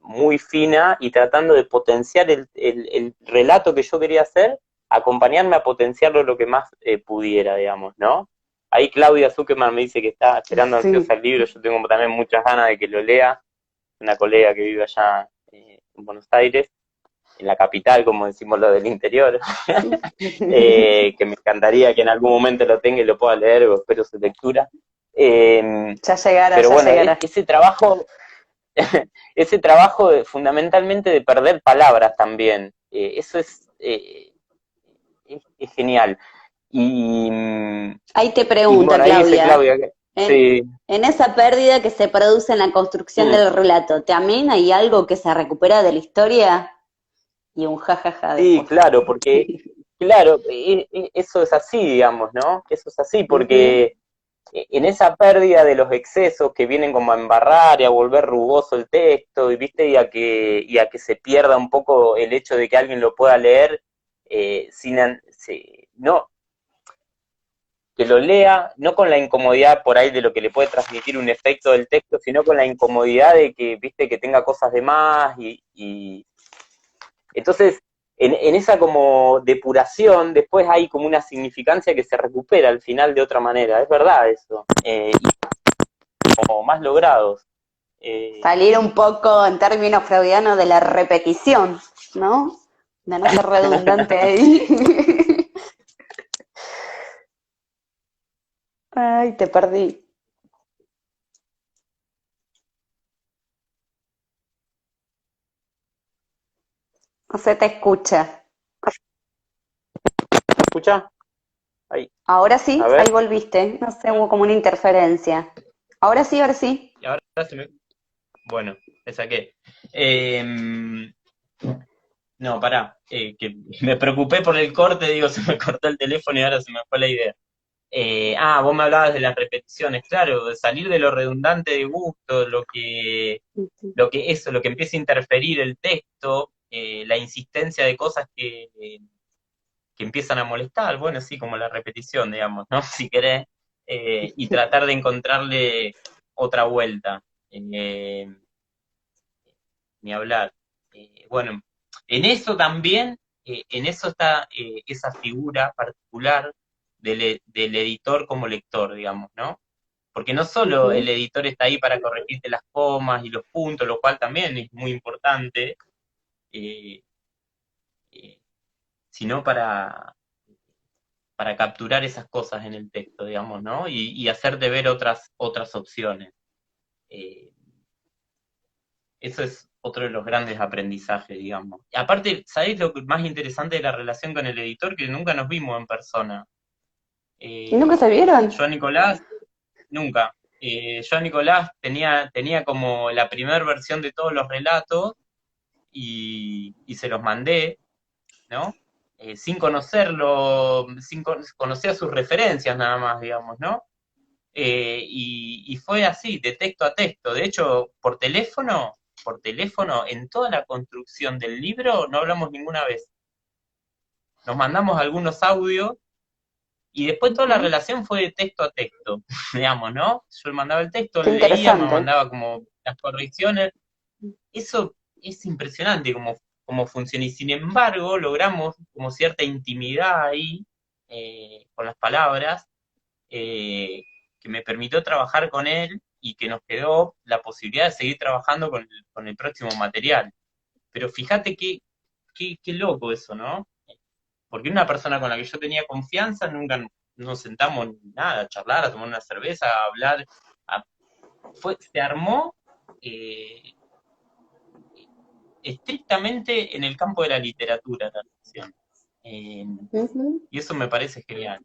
muy fina, y tratando de potenciar el relato que yo quería hacer, acompañarme a potenciarlo lo que más pudiera, digamos, ¿no? Ahí Claudia Zuckerman me dice que está esperando ansiosa Sí. el libro, yo tengo también muchas ganas de que lo lea, una colega que vive allá en Buenos Aires, en la capital, como decimos lo del interior, que me encantaría que en algún momento lo tenga y lo pueda leer, o espero su lectura. Eh, Ya llegará, pero ya bueno, llegará. ese trabajo fundamentalmente de perder palabras también, eso es genial. Y, Ahí te y pregunta, bueno, ahí dice Claudia, Claudia que en, sí, en esa pérdida que se produce en la construcción mm, del relato, ¿también hay algo que se recupera de la historia? Y un jajaja sí, después. claro, porque, claro, eso es así, digamos, ¿no? Eso es así, Ujú. porque en esa pérdida de los excesos que vienen como a embarrar y a volver rugoso el texto, y viste, y a que se pierda un poco el hecho de que alguien lo pueda leer, no, que lo lea, no con la incomodidad por ahí de lo que le puede transmitir un efecto del texto, sino con la incomodidad de que, viste, que tenga cosas de más, y entonces en esa como depuración, después hay como una significancia que se recupera al final de otra manera, es verdad eso, y como más logrados. Eh, Salir un poco en términos freudianos de la repetición, ¿no? De no ser redundante ahí. Ay, te perdí. No se te escucha. ¿Me escucha? Ahí, Ahora a sí, ahí ver. volviste. No sé, hubo como una interferencia. Ahora sí, ahora sí. Y ahora se me... Bueno, me saqué. Eh, no, pará, que me preocupé por el corte, digo, se me cortó el teléfono y ahora se me fue la idea. Vos me hablabas de las repeticiones, claro, de salir de lo redundante de gusto, lo que empieza a interferir el texto, la insistencia de cosas que empiezan a molestar, bueno, sí, como la repetición, digamos, ¿no? Si querés, y tratar de encontrarle otra vuelta. Eh, Ni hablar. Bueno, en eso también, en eso está esa figura particular del editor como lector, digamos, ¿no? Porque no solo el Ujú. editor está ahí para corregirte las comas y los puntos, lo cual también es muy importante, eh, eh, sino para capturar esas cosas en el texto, digamos, ¿no? Y hacerte ver otras opciones. Eh, Eso es otro de los grandes aprendizajes, digamos. Y aparte, ¿sabéis lo más interesante de la relación con el editor? Que nunca nos vimos en persona. ¿Y nunca se vieron? Yo a Nicolás, nunca. Yo a Nicolás tenía como la primera versión de todos los relatos y se los mandé, ¿no? Sin conocerlo, conocía sus referencias nada más, digamos, ¿no? Y fue así, de texto a texto. De hecho, por teléfono, en toda la construcción del libro no hablamos ninguna vez. Nos mandamos algunos audios y después toda la Ujú. relación fue de texto a texto, digamos, ¿no? Yo le mandaba el texto, Qué él leía, me interesante. mandaba como las correcciones. Eso es impresionante, como cómo funciona. Y sin embargo, logramos como cierta intimidad ahí, con las palabras, eh, que me permitió trabajar con él y que nos quedó la posibilidad de seguir trabajando con el próximo material. Pero fíjate qué loco eso, ¿no? Porque una persona con la que yo tenía confianza, nunca nos sentamos ni nada, a charlar, a tomar una cerveza, a hablar. a- Se armó, eh, estrictamente en el campo de la literatura la relación. Eh, Ujú. y eso me parece genial.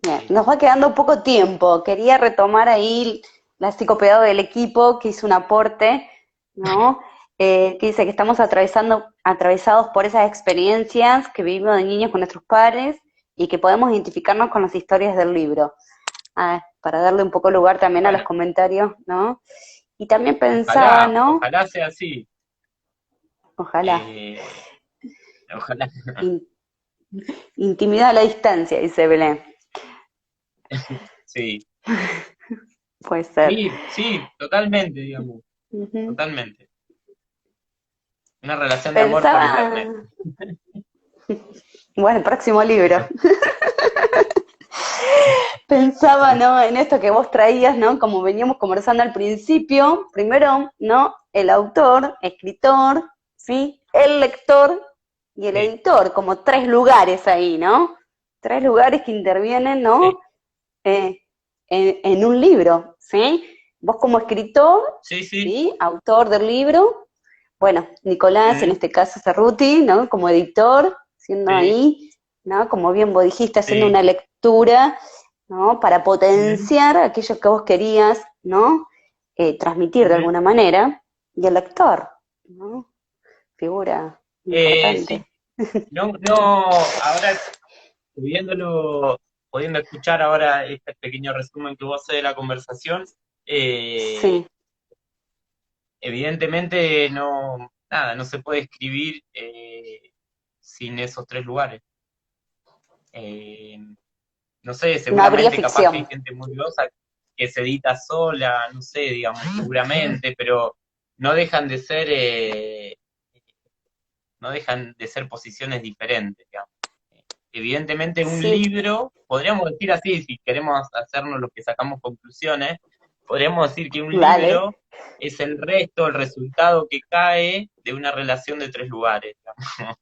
Bien, Eh, nos va quedando poco tiempo. Quería retomar ahí la psicopedagogía del equipo que hizo un aporte, ¿no? Que dice que estamos atravesados por esas experiencias que vivimos de niños con nuestros padres y que podemos identificarnos con las historias del libro. Para darle un poco lugar también a los bueno, comentarios, ¿no? Y también pensaba, ojalá, ¿no? ojalá sea así. Ojalá. Eh, Ojalá. In- intimidad a la distancia, dice Belén. Sí, Puede ser. sí, sí, totalmente, digamos, Ujú. totalmente. Una relación de amor por Pensaba, internet. bueno, el próximo libro. Pensaba, ¿no? En esto que vos traías, ¿no? Como veníamos conversando al principio, primero, ¿no? El autor, escritor, ¿sí? El lector y el Sí, editor, como tres lugares ahí, ¿no? Tres lugares que intervienen, sí, ¿no? Eh, en un libro, ¿sí? Vos como escritor, sí, sí. ¿sí? Autor del libro, bueno, Nicolás, en Mm, este caso Cerruti, ¿no? Como editor, siendo sí, ahí, ¿no? Como bien vos dijiste, haciendo sí. una lectura, ¿no? Para Mm, potenciar aquello que vos querías, ¿no? Transmitir de mm. alguna manera, y el lector, ¿no? Figura Sí, importante. no, no, ahora pudiéndolo, pudiendo escuchar ahora este pequeño resumen que vos haces de la conversación, eh, Sí, evidentemente no, nada, no se puede escribir, sin esos tres lugares. Eh, no sé, no habría seguramente capaz que hay ficción. gente muy grosa que se edita sola, no sé, digamos, seguramente, pero no dejan de ser, no dejan de ser posiciones diferentes, digamos. Evidentemente un Sí, libro, podríamos decir así, si queremos hacernos los que sacamos conclusiones, podríamos decir que un dale. libro es el resto, el resultado que cae de una relación de tres lugares, digamos.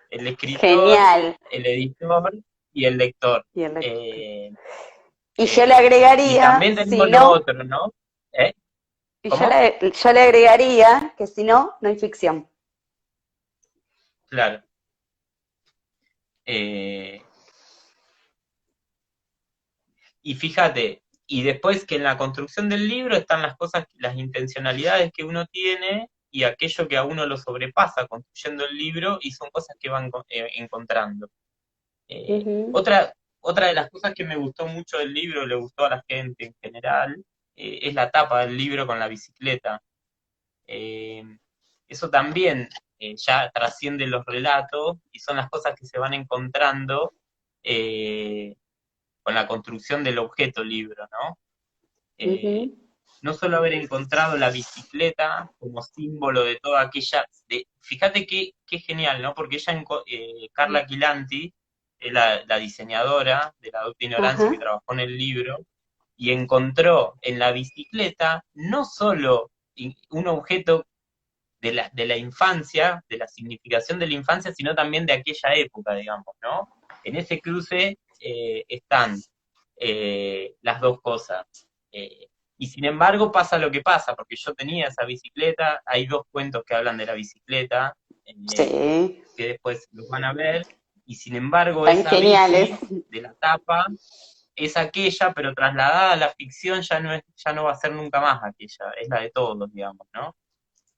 El escritor, Genial. el editor y el lector. Y, el lector. Eh, Y yo le y agregaría, también si tenemos lo no, otro, ¿no? ¿Eh? y ¿Cómo? yo le agregaría que si no, no hay ficción. Claro. Eh, y fíjate, y después que en la construcción del libro están las cosas, las intencionalidades que uno tiene y aquello que a uno lo sobrepasa construyendo el libro y son cosas que van encontrando. Ujú. Otra de las cosas que me gustó mucho del libro, le gustó a la gente en general, es la tapa del libro con la bicicleta. Eh, Eso también, ya trasciende los relatos y son las cosas que se van encontrando, eh, con la construcción del objeto libro, ¿no? Eh, Ujú. no solo haber encontrado la bicicleta como símbolo de toda aquella, fíjate qué genial, ¿no? Porque ella, Carla Quilanti, es la diseñadora de la Docta Ignorancia que Ajá. trabajó en el libro, y encontró en la bicicleta no solo un objeto de la infancia, de la significación de la infancia, sino también de aquella época, digamos, ¿no? En ese cruce, están, las dos cosas. Eh, y sin embargo pasa lo que pasa, porque yo tenía esa bicicleta, hay dos cuentos que hablan de la bicicleta, Sí, que después los van a ver, y sin embargo tan esa geniales. bici de la tapa es aquella, pero trasladada a la ficción ya no va a ser nunca más aquella, es la de todos, digamos, ¿no?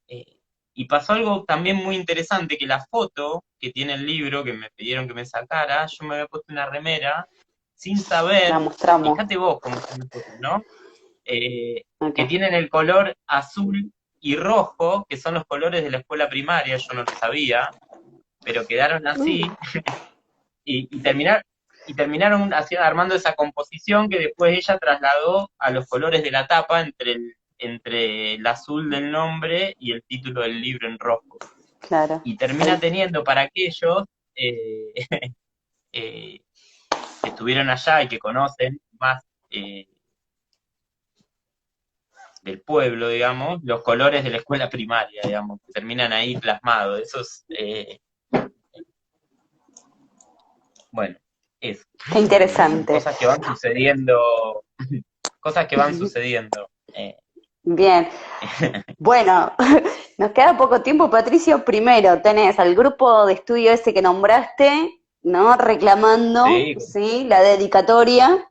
Eh, y pasó algo también muy interesante, que la foto que tiene el libro, que me pidieron que me sacara, yo me había puesto una remera sin La saber, mostramos fíjate vos cómo están las fotos, ¿no? Que acá. tienen el color azul y rojo, que son los colores de la escuela primaria, yo no lo sabía, pero quedaron Mm. así, y terminaron armando esa composición que después ella trasladó a los colores de la tapa entre el azul del nombre y el título del libro en rojo. claro. y termina teniendo para aquellos eh, eh, que estuvieron allá y que conocen más del pueblo, digamos, los colores de la escuela primaria, digamos, que terminan ahí plasmados. Eso es, bueno, eso. Qué interesante. Cosas que van sucediendo, cosas que van sucediendo. Bien. Bueno, nos queda poco tiempo, Patricio. Primero, tenés al grupo de estudio ese que nombraste, ¿no? Reclamando, Sí, ¿sí? La dedicatoria.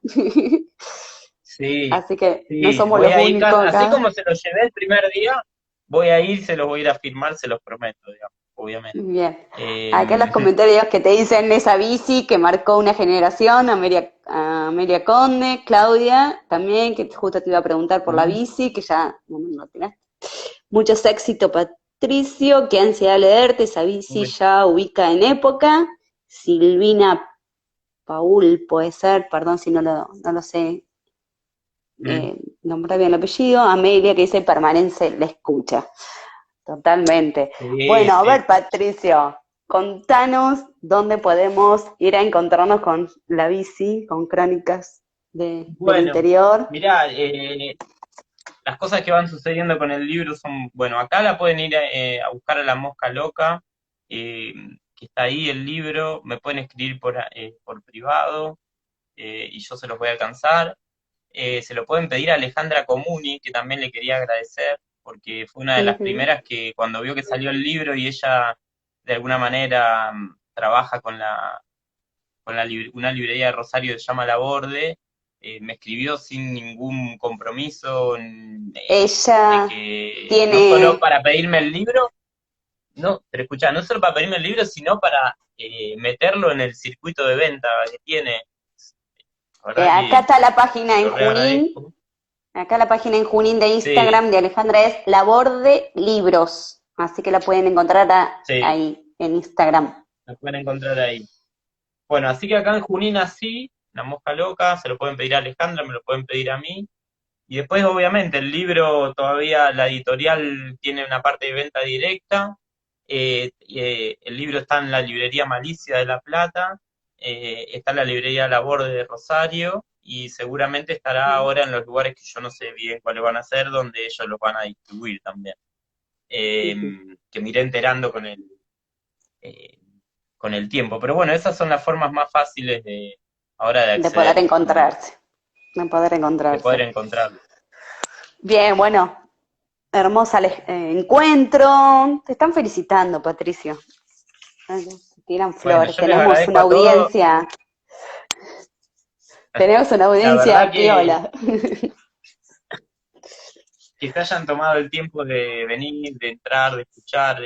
sí, Así que no sí, somos voy los a ir, únicos así acá. como se los llevé el primer día, voy a ir, se los voy a ir a firmar, se los prometo, digamos, obviamente. Bien. Acá los comentarios que te dicen esa bici que marcó una generación, Amelia Conde, Claudia también, que justo te iba a preguntar por la bici, que ya no tiraste. Muchos éxito, Patricio, qué ansiedad leerte, esa bici ya ubica en época. Silvina Paul, puede ser, perdón si no lo sé nombrar bien el apellido. Amelia, que dice permanece, la escucha. Totalmente. Sí, Bueno, a sí. ver, Patricio, contanos dónde podemos ir a encontrarnos con la bici, con crónicas del Bueno, interior. mirá, las cosas que van sucediendo con el libro son, bueno, acá la pueden ir a buscar a La Mosca Loca, eh, que está ahí el libro, me pueden escribir por privado y yo se los voy a alcanzar. Se lo pueden pedir a Alejandra Comuni, que también le quería agradecer, porque fue una de las Ujú, primeras que cuando vio que salió el libro y ella de alguna manera trabaja una librería de Rosario que se llama La Borde, me escribió sin ningún compromiso de ella que no solo tiene, para pedirme el libro, no, pero escuchá, no solo para pedirme el libro, sino para meterlo en el circuito de venta que tiene. La verdad acá que está la página se en lo Junín, reagradezco. acá la página en Junín de Sí, Instagram de Alejandra es Laborde Libros, así que la pueden encontrar sí, ahí en Instagram. la pueden encontrar ahí. Bueno, así que acá en Junín así, La Mosca Loca, se lo pueden pedir a Alejandra, me lo pueden pedir a mí. Y después, obviamente, el libro todavía, la editorial tiene una parte de venta directa. El libro está en la librería Malicia de La Plata, está en la librería Labor de Rosario y seguramente estará ahora en los lugares que yo no sé bien cuáles van a ser, donde ellos los van a distribuir también. Eh, Ujú. que me iré enterando eh, con el tiempo. Pero bueno, esas son las formas más fáciles ahora de De poder acceder al libro, encontrarse, de poder de poder encontrarse. encontrarlo. Bien, bueno, hermosa encuentro. Te están felicitando, Patricio. Ay, te tiran Bueno, flores. yo les agradezco a todos. Tenemos una La audiencia verdad que piola. se hayan tomado el tiempo de venir, de entrar, de escuchar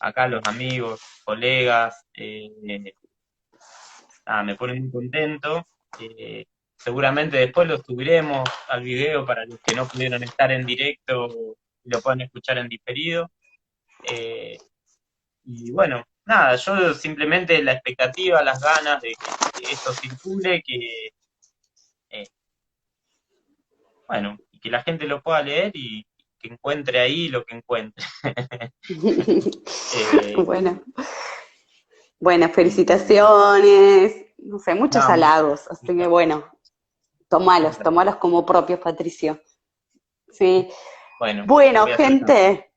acá los amigos, colegas, me pone muy contento. Seguramente después lo subiremos al video para los que no pudieron estar en directo y lo puedan escuchar en diferido. Eh, y bueno, nada, yo simplemente la expectativa, las ganas de que esto circule, eh, bueno, y que la gente lo pueda leer y que encuentre ahí lo que encuentre. Eh, Bueno, buenas y felicitaciones. No sé, muchos nada, halagos. Así que muchas, bueno, muchas gracias. tomalos como propios, Patricio. Sí. Bueno, Bueno, voy a hacer caso. gente,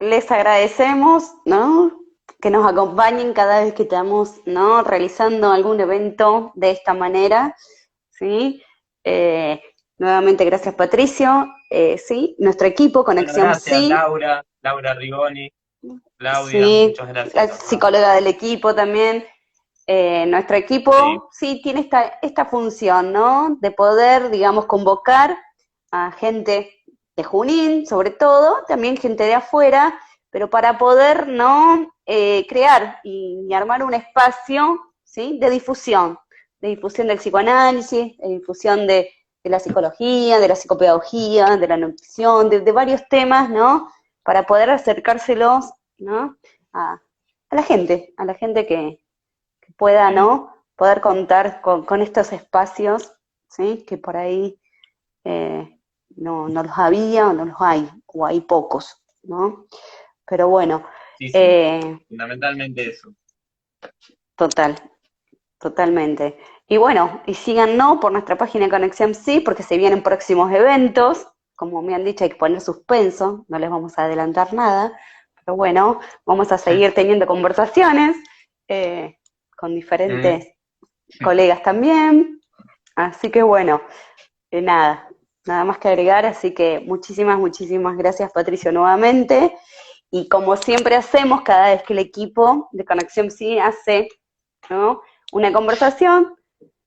les agradecemos, ¿no? Que nos acompañen cada vez que estamos, ¿no? Realizando algún evento de esta manera, ¿sí? Eh, Nuevamente, gracias, Patricio. Sí, nuestro equipo, Bueno, Conexión gracias Sí, Laura Rigoni, Claudia, sí, muchas gracias, la la verdad. psicóloga del equipo también. Nuestro Sí, equipo sí tiene esta función, ¿no? De poder, digamos, convocar a gente de Junín, sobre todo, también gente de afuera, pero para poder, ¿no? Crear y armar un espacio, ¿sí? De difusión del psicoanálisis, de difusión de la psicología, de la psicopedagogía, de la nutrición, de varios temas, ¿no? Para poder acercárselos, ¿no? A, a la gente que pueda, sí, ¿no? Poder contar con estos espacios, ¿sí? Que por ahí no los había o no los hay, o hay pocos. ¿no? Pero bueno, Sí, sí, eh, fundamentalmente eso. total, totalmente. Y bueno, y síganos por nuestra página de Conexión Sí, porque se vienen próximos eventos. Como me han dicho, hay que poner suspenso, no les vamos a adelantar nada. Pero bueno, vamos a seguir teniendo conversaciones eh, con Mm, diferentes colegas también. Así que bueno, nada, nada más que agregar. Así que muchísimas, muchísimas gracias, Patricio, nuevamente. Y como siempre hacemos, cada vez que el equipo de Conexión Sí hace, ¿no?, una conversación,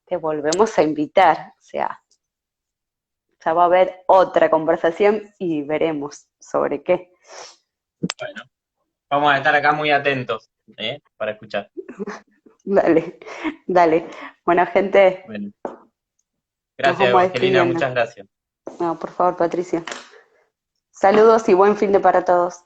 te volvemos a invitar. O sea, ya va a haber otra conversación y veremos sobre qué. bueno, vamos a estar acá muy atentos, para escuchar. Dale, dale. Bueno, gente, Bueno, nos gracias, vamos Evangelina, despidiendo. muchas gracias. No, por favor, Patricio. Saludos y buen fin de para todos.